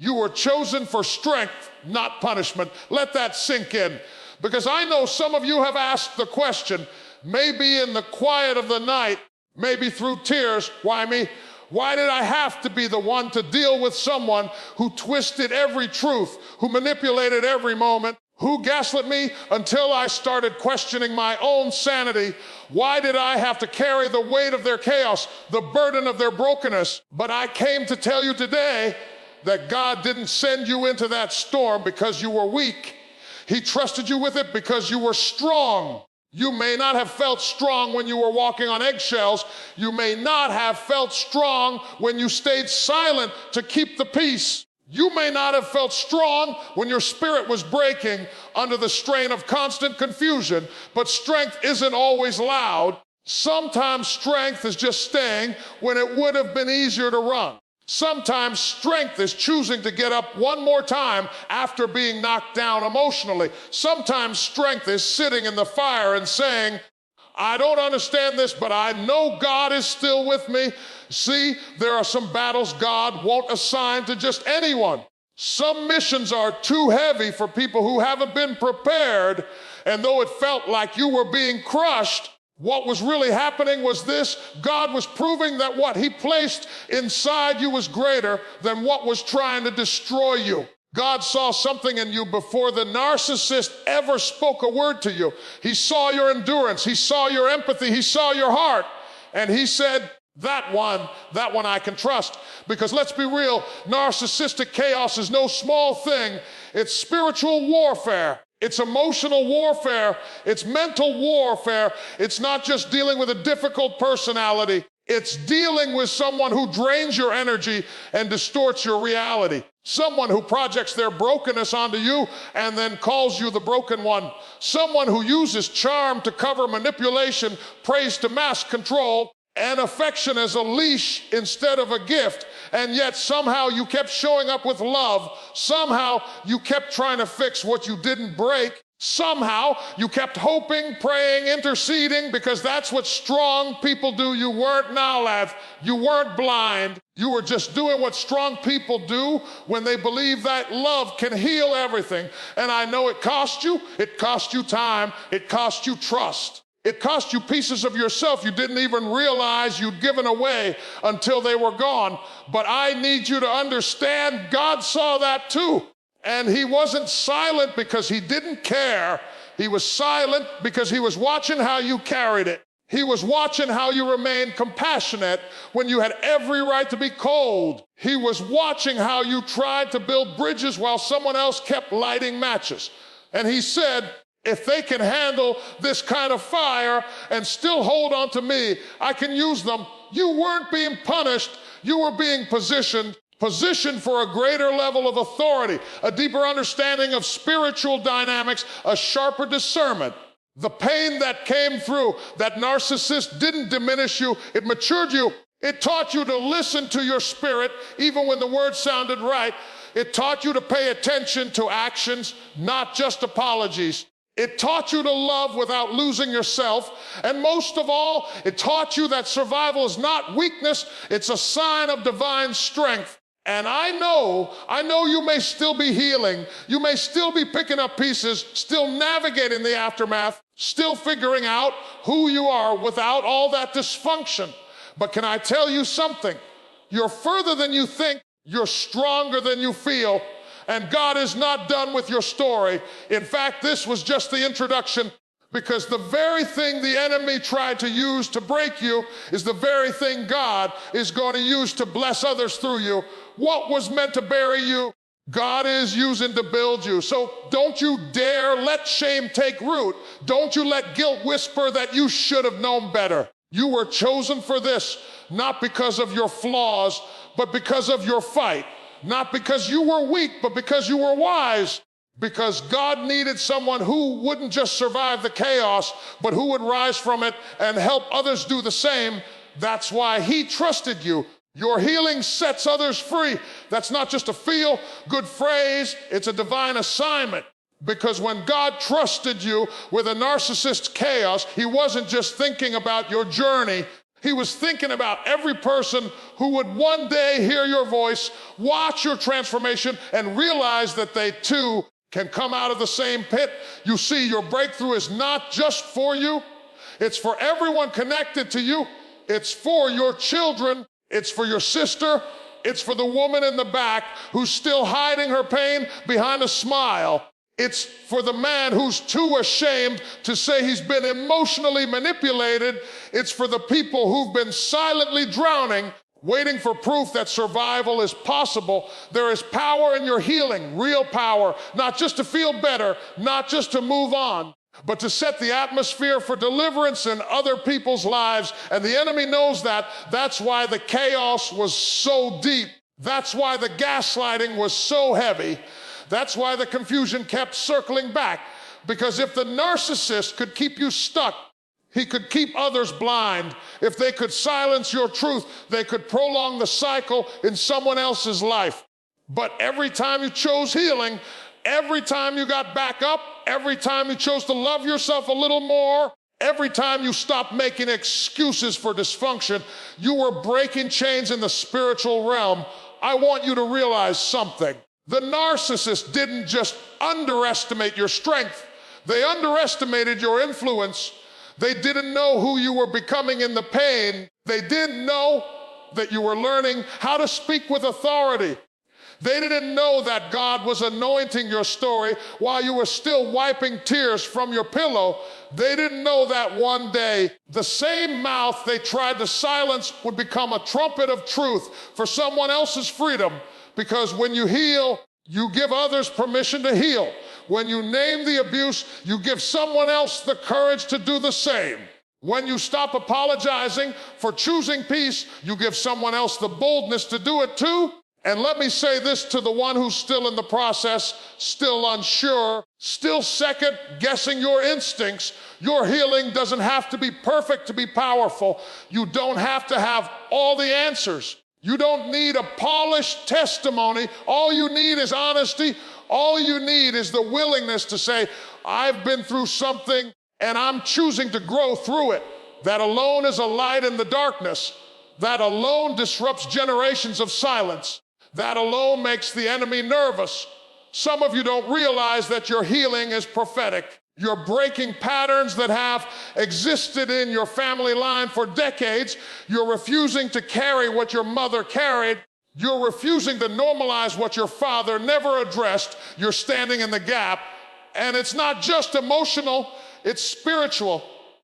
You were chosen for strength, not punishment. Let that sink in. Because I know some of you have asked the question, maybe in the quiet of the night, maybe through tears, why me? Why did I have to be the one to deal with someone who twisted every truth, who manipulated every moment, who gaslit me until I started questioning my own sanity? Why did I have to carry the weight of their chaos, the burden of their brokenness? But I came to tell you today that God didn't send you into that storm because you were weak. He trusted you with it because you were strong. You may not have felt strong when you were walking on eggshells. You may not have felt strong when you stayed silent to keep the peace. You may not have felt strong when your spirit was breaking under the strain of constant confusion, but strength isn't always loud. Sometimes strength is just staying when it would have been easier to run. Sometimes strength is choosing to get up one more time after being knocked down emotionally. Sometimes strength is sitting in the fire and saying, I don't understand this, but I know God is still with me. See, there are some battles God won't assign to just anyone. Some missions are too heavy for people who haven't been prepared, and though it felt like you were being crushed, what was really happening was this: God was proving that what He placed inside you was greater than what was trying to destroy you. God saw something in you before the narcissist ever spoke a word to you. He saw your endurance, He saw your empathy, He saw your heart, and He said, that one I can trust. Because let's be real, narcissistic chaos is no small thing. It's spiritual warfare. It's emotional warfare. It's mental warfare. It's not just dealing with a difficult personality. It's dealing with someone who drains your energy and distorts your reality. Someone who projects their brokenness onto you and then calls you the broken one. Someone who uses charm to cover manipulation, praise to mask control, and affection as a leash instead of a gift, and yet somehow you kept showing up with love. Somehow you kept trying to fix what you didn't break. Somehow you kept hoping, praying, interceding, because that's what strong people do. You weren't Nalav. You weren't blind. You were just doing what strong people do when they believe that love can heal everything. And I know it cost you. It cost you time. It cost you trust. It cost you pieces of yourself you didn't even realize you'd given away until they were gone. But I need you to understand, God saw that too. And He wasn't silent because He didn't care. He was silent because He was watching how you carried it. He was watching how you remained compassionate when you had every right to be cold. He was watching how you tried to build bridges while someone else kept lighting matches. And He said, if they can handle this kind of fire and still hold on to me, I can use them. You weren't being punished. You were being positioned for a greater level of authority, a deeper understanding of spiritual dynamics, a sharper discernment. The pain that came through that narcissist didn't diminish you. It matured you. It taught you to listen to your spirit, even when the words sounded right. It taught you to pay attention to actions, not just apologies. It taught you to love without losing yourself. And most of all, it taught you that survival is not weakness, it's a sign of divine strength. And I know you may still be healing. You may still be picking up pieces, still navigating the aftermath, still figuring out who you are without all that dysfunction. But can I tell you something? You're further than you think. You're stronger than you feel. And God is not done with your story. In fact, this was just the introduction, because the very thing the enemy tried to use to break you is the very thing God is going to use to bless others through you. What was meant to bury you, God is using to build you. So don't you dare let shame take root. Don't you let guilt whisper that you should have known better. You were chosen for this, not because of your flaws, but because of your fight. Not because you were weak, but because you were wise. Because God needed someone who wouldn't just survive the chaos, but who would rise from it and help others do the same. That's why He trusted you. Your healing sets others free. That's not just a feel-good phrase, it's a divine assignment. Because when God trusted you with a narcissist's chaos, He wasn't just thinking about your journey, He was thinking about every person who would one day hear your voice, watch your transformation, and realize that they too can come out of the same pit. You see, your breakthrough is not just for you. It's for everyone connected to you. It's for your children. It's for your sister. It's for the woman in the back who's still hiding her pain behind a smile. It's for the man who's too ashamed to say he's been emotionally manipulated. It's for the people who've been silently drowning, waiting for proof that survival is possible. There is power in your healing, real power, not just to feel better, not just to move on, but to set the atmosphere for deliverance in other people's lives. And the enemy knows that. That's why the chaos was so deep. That's why the gaslighting was so heavy. That's why the confusion kept circling back. Because if the narcissist could keep you stuck, he could keep others blind. If they could silence your truth, they could prolong the cycle in someone else's life. But every time you chose healing, every time you got back up, every time you chose to love yourself a little more, every time you stopped making excuses for dysfunction, you were breaking chains in the spiritual realm. I want you to realize something. The narcissist didn't just underestimate your strength. They underestimated your influence. They didn't know who you were becoming in the pain. They didn't know that you were learning how to speak with authority. They didn't know that God was anointing your story while you were still wiping tears from your pillow. They didn't know that one day the same mouth they tried to silence would become a trumpet of truth for someone else's freedom. Because when you heal, you give others permission to heal. When you name the abuse, you give someone else the courage to do the same. When you stop apologizing for choosing peace, you give someone else the boldness to do it too. And let me say this to the one who's still in the process, still unsure, still second guessing your instincts. Your healing doesn't have to be perfect to be powerful. You don't have to have all the answers. You don't need a polished testimony. All you need is honesty. All you need is the willingness to say, I've been through something and I'm choosing to grow through it. That alone is a light in the darkness. That alone disrupts generations of silence. That alone makes the enemy nervous. Some of you don't realize that your healing is prophetic. You're breaking patterns that have existed in your family line for decades. You're refusing to carry what your mother carried. You're refusing to normalize what your father never addressed. You're standing in the gap. And it's not just emotional, it's spiritual.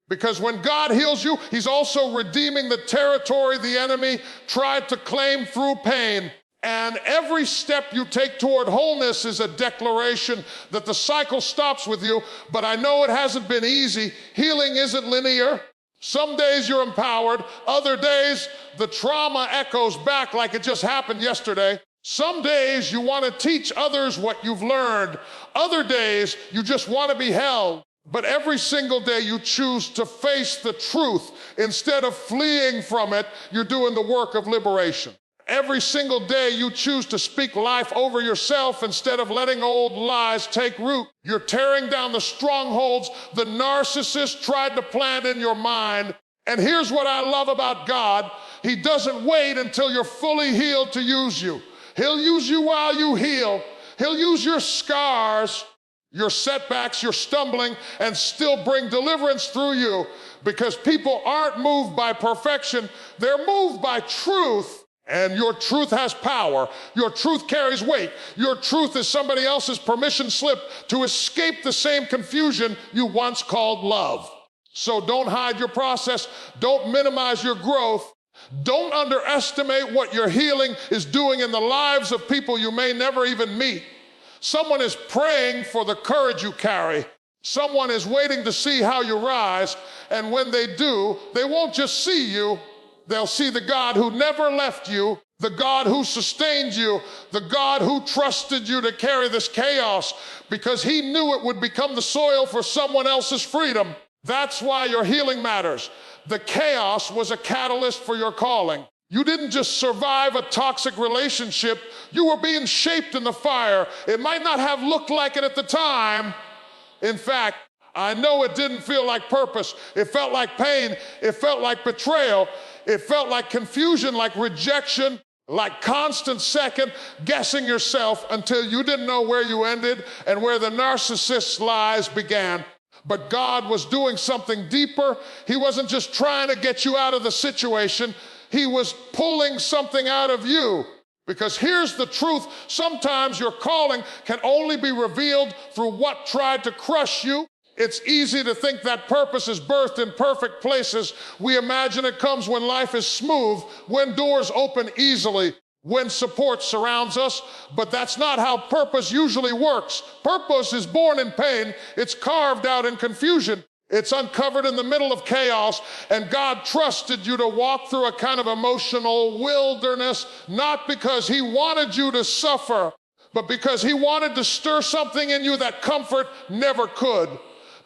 Because when God heals you, he's also redeeming the territory the enemy tried to claim through pain. And every step you take toward wholeness is a declaration that the cycle stops with you. But I know it hasn't been easy. Healing isn't linear. Some days you're empowered. Other days, the trauma echoes back like it just happened yesterday. Some days you want to teach others what you've learned. Other days, you just want to be held. But every single day you choose to face the truth. Instead of fleeing from it, you're doing the work of liberation. Every single day you choose to speak life over yourself instead of letting old lies take root. You're tearing down the strongholds the narcissist tried to plant in your mind. And here's what I love about God. He doesn't wait until you're fully healed to use you. He'll use you while you heal. He'll use your scars, your setbacks, your stumbling, and still bring deliverance through you. Because people aren't moved by perfection. They're moved by truth. And your truth has power. Your truth carries weight. Your truth is somebody else's permission slip to escape the same confusion you once called love. So don't hide your process. Don't minimize your growth. Don't underestimate what your healing is doing in the lives of people you may never even meet. Someone is praying for the courage you carry. Someone is waiting to see how you rise. And when they do, they won't just see you. They'll see the God who never left you, the God who sustained you, the God who trusted you to carry this chaos because he knew it would become the soil for someone else's freedom. That's why your healing matters. The chaos was a catalyst for your calling. You didn't just survive a toxic relationship. You were being shaped in the fire. It might not have looked like it at the time. In fact, I know it didn't feel like purpose. It felt like pain. It felt like betrayal. It felt like confusion, like rejection, like constant second guessing yourself until you didn't know where you ended and where the narcissist's lies began. But God was doing something deeper. He wasn't just trying to get you out of the situation. He was pulling something out of you. Because here's the truth. Sometimes your calling can only be revealed through what tried to crush you. It's easy to think that purpose is birthed in perfect places. We imagine it comes when life is smooth, when doors open easily, when support surrounds us. But that's not how purpose usually works. Purpose is born in pain. It's carved out in confusion. It's uncovered in the middle of chaos. And God trusted you to walk through a kind of emotional wilderness, not because He wanted you to suffer, but because He wanted to stir something in you that comfort never could.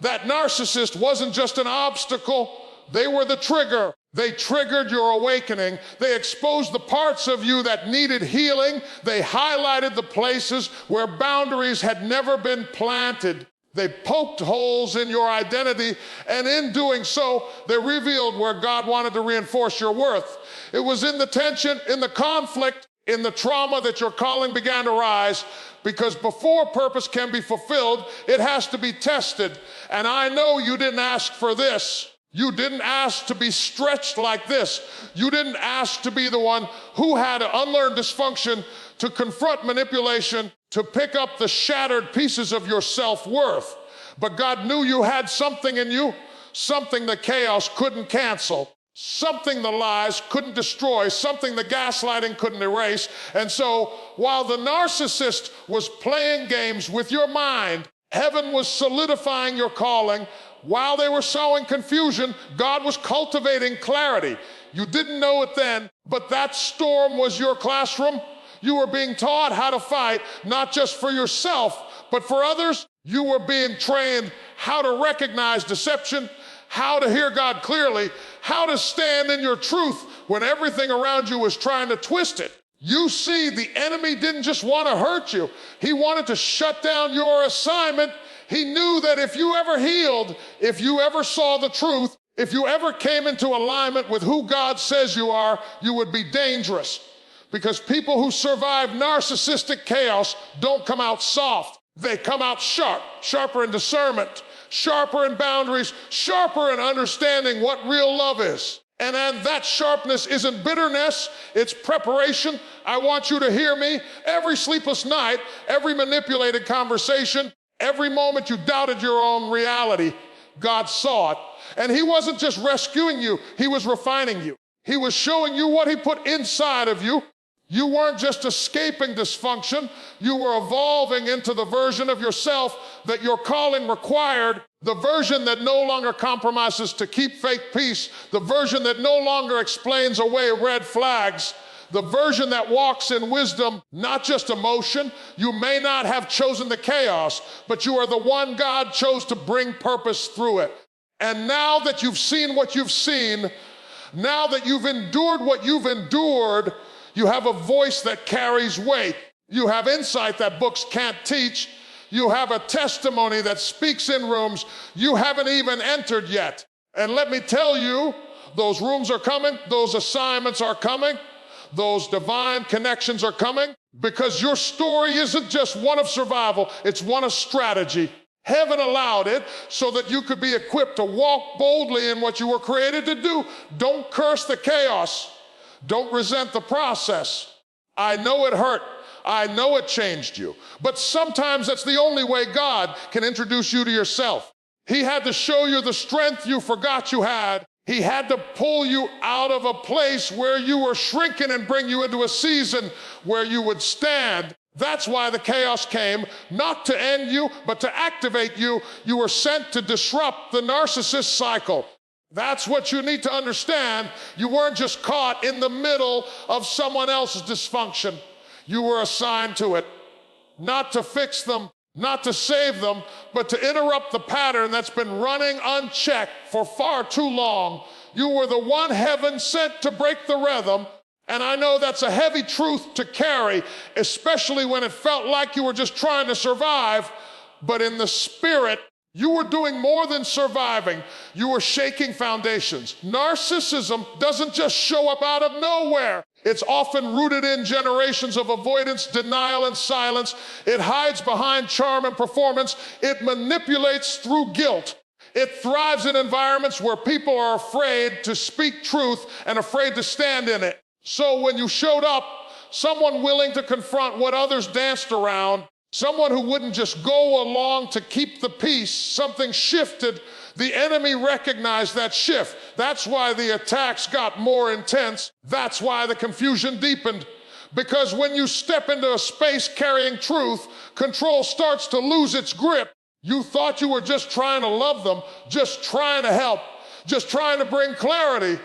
That narcissist wasn't just an obstacle. They were the trigger. They triggered your awakening. They exposed the parts of you that needed healing. They highlighted the places where boundaries had never been planted. They poked holes in your identity, and in doing so, they revealed where God wanted to reinforce your worth. It was in the tension, in the conflict, in the trauma that your calling began to rise, because before purpose can be fulfilled, it has to be tested. And I know you didn't ask for this. You didn't ask to be stretched like this. You didn't ask to be the one who had to unlearn dysfunction, to confront manipulation, to pick up the shattered pieces of your self-worth. But God knew you had something in you, something the chaos couldn't cancel, something the lies couldn't destroy, something the gaslighting couldn't erase. And so while the narcissist was playing games with your mind, heaven was solidifying your calling. While they were sowing confusion, God was cultivating clarity. You didn't know it then, but that storm was your classroom. You were being taught how to fight, not just for yourself, but for others. You were being trained how to recognize deception, how to hear God clearly, how to stand in your truth when everything around you was trying to twist it. You see, the enemy didn't just want to hurt you. He wanted to shut down your assignment. He knew that if you ever healed, if you ever saw the truth, if you ever came into alignment with who God says you are, you would be dangerous. Because people who survive narcissistic chaos don't come out soft. They come out sharp, sharper in discernment, sharper in boundaries, sharper in understanding what real love is. And that sharpness isn't bitterness, it's preparation. I want you to hear me. Every sleepless night, every manipulated conversation, every moment you doubted your own reality, God saw it. And He wasn't just rescuing you, He was refining you. He was showing you what He put inside of you. You weren't just escaping dysfunction, you were evolving into the version of yourself that your calling required, the version that no longer compromises to keep fake peace, the version that no longer explains away red flags, the version that walks in wisdom, not just emotion. You may not have chosen the chaos, but you are the one God chose to bring purpose through it. And now that you've seen what you've seen, now that you've endured what you've endured, you have a voice that carries weight. You have insight that books can't teach. You have a testimony that speaks in rooms you haven't even entered yet. And let me tell you, those rooms are coming, those assignments are coming, those divine connections are coming, because your story isn't just one of survival, it's one of strategy. Heaven allowed it so that you could be equipped to walk boldly in what you were created to do. Don't curse the chaos. Don't resent the process. I know it hurt. I know it changed you. But sometimes that's the only way God can introduce you to yourself. He had to show you the strength you forgot you had. He had to pull you out of a place where you were shrinking and bring you into a season where you would stand. That's why the chaos came, not to end you, but to activate you. You were sent to disrupt the narcissist cycle. That's what you need to understand. You weren't just caught in the middle of someone else's dysfunction. You were assigned to it, not to fix them, not to save them, but to interrupt the pattern that's been running unchecked for far too long. You were the one heaven sent to break the rhythm. And I know that's a heavy truth to carry, especially when it felt like you were just trying to survive. But in the spirit, You were doing more than surviving. You were shaking foundations. Narcissism doesn't just show up out of nowhere. It's often rooted in generations of avoidance, denial, and silence. It hides behind charm and performance. It manipulates through guilt. It thrives in environments where people are afraid to speak truth and afraid to stand in it. So when you showed up, someone willing to confront what others danced around, someone who wouldn't just go along to keep the peace, something shifted. The enemy recognized that shift. That's why the attacks got more intense. That's why the confusion deepened. Because when you step into a space carrying truth, control starts to lose its grip. You thought you were just trying to love them, just trying to help, just trying to bring clarity.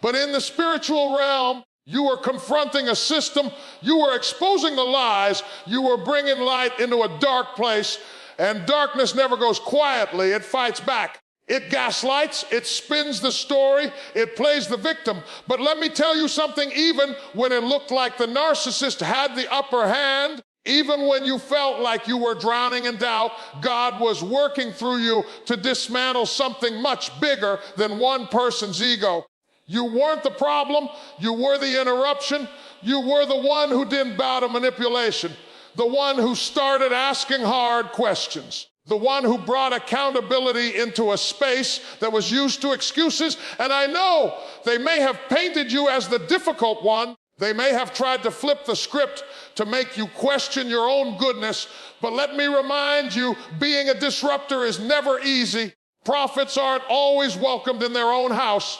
But in the spiritual realm, you were confronting a system, you were exposing the lies, you were bringing light into a dark place, and darkness never goes quietly, it fights back. It gaslights, it spins the story, it plays the victim. But let me tell you something, even when it looked like the narcissist had the upper hand, even when you felt like you were drowning in doubt, God was working through you to dismantle something much bigger than one person's ego. You weren't the problem, you were the interruption, you were the one who didn't bow to manipulation, the one who started asking hard questions, the one who brought accountability into a space that was used to excuses. And I know they may have painted you as the difficult one, they may have tried to flip the script to make you question your own goodness, but let me remind you, being a disruptor is never easy. Prophets aren't always welcomed in their own house.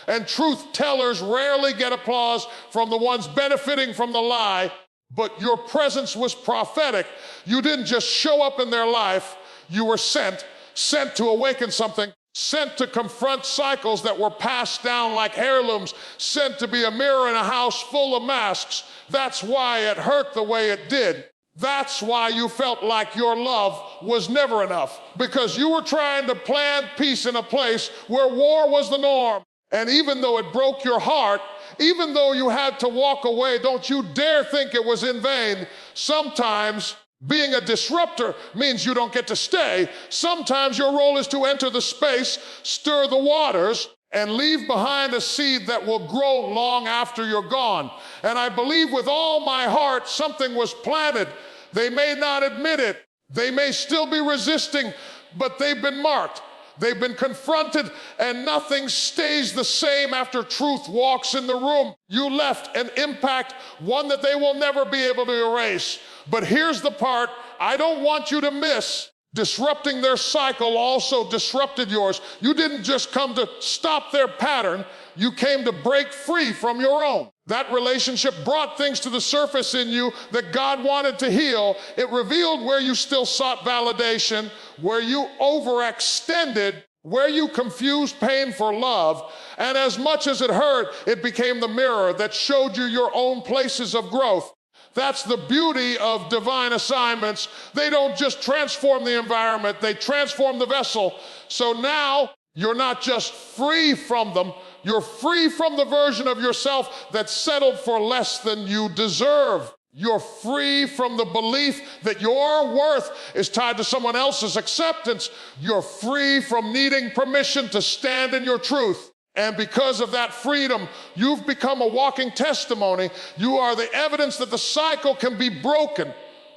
And truth tellers rarely get applause from the ones benefiting from the lie, but your presence was prophetic. You didn't just show up in their life, you were sent to awaken something, sent to confront cycles that were passed down like heirlooms, sent to be a mirror in a house full of masks. That's why it hurt the way it did. That's why you felt like your love was never enough, because you were trying to plant peace in a place where war was the norm. And even though it broke your heart, even though you had to walk away, don't you dare think it was in vain. Sometimes being a disruptor means you don't get to stay. Sometimes your role is to enter the space, stir the waters, and leave behind a seed that will grow long after you're gone. And I believe with all my heart something was planted. They may not admit it. They may still be resisting, but they've been marked. They've been confronted, and nothing stays the same after truth walks in the room. You left an impact, one that they will never be able to erase. But here's the part I don't want you to miss. Disrupting their cycle also disrupted yours. You didn't just come to stop their pattern, you came to break free from your own. That relationship brought things to the surface in you that God wanted to heal. It revealed where you still sought validation, where you overextended, where you confused pain for love. And as much as it hurt, it became the mirror that showed you your own places of growth. That's the beauty of divine assignments. They don't just transform the environment, they transform the vessel. So now you're not just free from them, you're free from the version of yourself that settled for less than you deserve. You're free from the belief that your worth is tied to someone else's acceptance. You're free from needing permission to stand in your truth. And because of that freedom, you've become a walking testimony. You are the evidence that the cycle can be broken,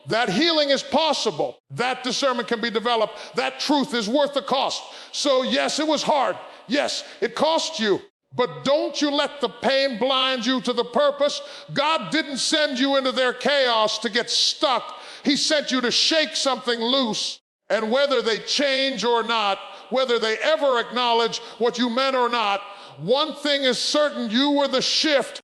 that healing is possible, that discernment can be developed, that truth is worth the cost. So yes, it was hard. Yes, it cost you. But don't you let the pain blind you to the purpose. God didn't send you into their chaos to get stuck. He sent you to shake something loose. And whether they change or not, whether they ever acknowledge what you meant or not, one thing is certain, you were the shift